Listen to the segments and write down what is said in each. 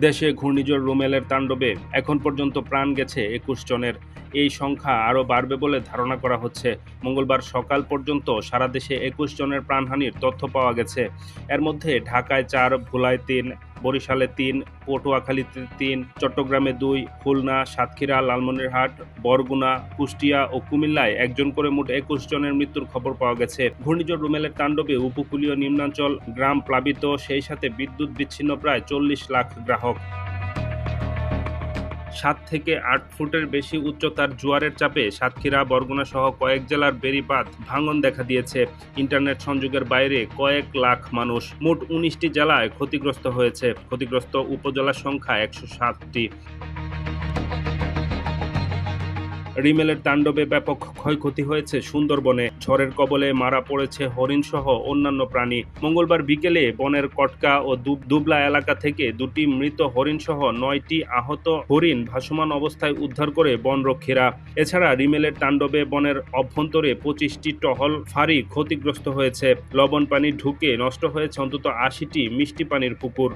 দেশে ঘূর্ণিঝড় রুমেলের তাণ্ডবে এখন পর্যন্ত প্রাণ গেছে ২১ জনের। এই সংখ্যা আরও বাড়বে বলে ধারণা করা হচ্ছে। মঙ্গলবার সকাল পর্যন্ত সারা দেশে ২১ জনের প্রাণহানির তথ্য পাওয়া গেছে। এর মধ্যে ঢাকায় ৪, ভোলায় ৩, বরিশালে ৩, পটুয়াখালীতে ৩, চট্টগ্রামে ২, খুলনা, সাতক্ষীরা, লালমনিরহাট, বরগুনা, কুষ্টিয়া ও কুমিল্লায় একজন করে মোট ২১ জনের মৃত্যুর খবর পাওয়া গেছে। ঘূর্ণিঝড় রুমেলের তাণ্ডবে উপকূলীয় নিম্নাঞ্চল গ্রাম প্লাবিত, সেই সাথে বিদ্যুৎ বিচ্ছিন্ন প্রায় ৪০ লাখ গ্রাহক। ৭ থেকে ৮ ফুটের বেশি উচ্চতার জোয়ারের চাপে সাতক্ষীরা, বরগুনা সহ কয়েক জেলার বেড়িবাঁধ ভাঙন দেখা দিয়েছে। ইন্টারনেট সংযোগের বাইরে কয়েক লাখ মানুষ। মোট ১৯টি জেলায় ক্ষতিগ্রস্ত হয়েছে। ক্ষতিগ্রস্ত উপজেলার সংখ্যা ১০৭টি। রিমেলের তাণ্ডবে ব্যাপক ক্ষয়ক্ষতি হয়েছে সুন্দরবনে। ঝড়ের কবলে মারা পড়েছে হরিণসহ অন্যান্য প্রাণী। মঙ্গলবার বিকেলে বনের কটকা ও দুবলা এলাকা থেকে ২টি মৃত হরিণসহ ৯টি আহত হরিণ ভাসমান অবস্থায় উদ্ধার করে বনরক্ষীরা। এছাড়া রিমেলের তাণ্ডবে বনের অভ্যন্তরে ২৫টি টহল ফাঁড়ি ক্ষতিগ্রস্ত হয়েছে। লবণ পানি ঢুকে নষ্ট হয়েছে অন্তত ৮০টি মিষ্টি পানির পুকুর।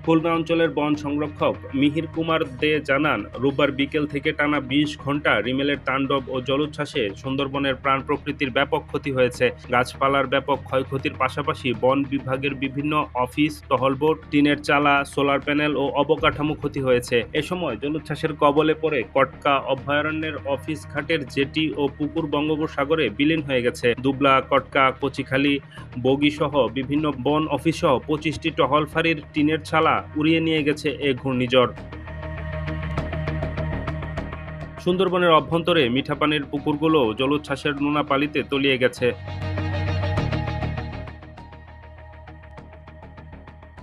খুলনা অঞ্চলের বন সংরক্ষক মিহির কুমার দে জানান, রোববার বিকেল থেকে টানা ২০ ঘণ্টা রিমেলের তাণ্ডব ও জলোচ্ছ্বাসে সুন্দরবনের প্রাণ প্রকৃতির ব্যাপক ক্ষতি হয়েছে। গাছপালার ব্যাপক ক্ষয়ক্ষতির পাশাপাশি বন বিভাগের বিভিন্ন অফিস, টহলবোট, টিনের চালা, সোলার প্যানেল ও অবকাঠামো ক্ষতি হয়েছে। এ সময় জলোচ্ছ্বাসের কবলে পড়ে কটকা অভয়ারণ্যের অফিস ঘাটের জেটি ও পুকুর বঙ্গোপসাগরে বিলীন হয়ে গেছে। দুবলা, কটকা, কচিখালী, বগিসহ বিভিন্ন বন অফিসসহ ২৫টি টহল ফাঁড়ির টিনের চালা উড়িয়ে নিয়ে গেছে এ ঘূর্ণিঝড়। সুন্দরবনের অভ্যন্তরে মিঠাপানির পুকুরগুলোও জলোচ্ছ্বাসের নোনা পানিতে তলিয়ে গেছে।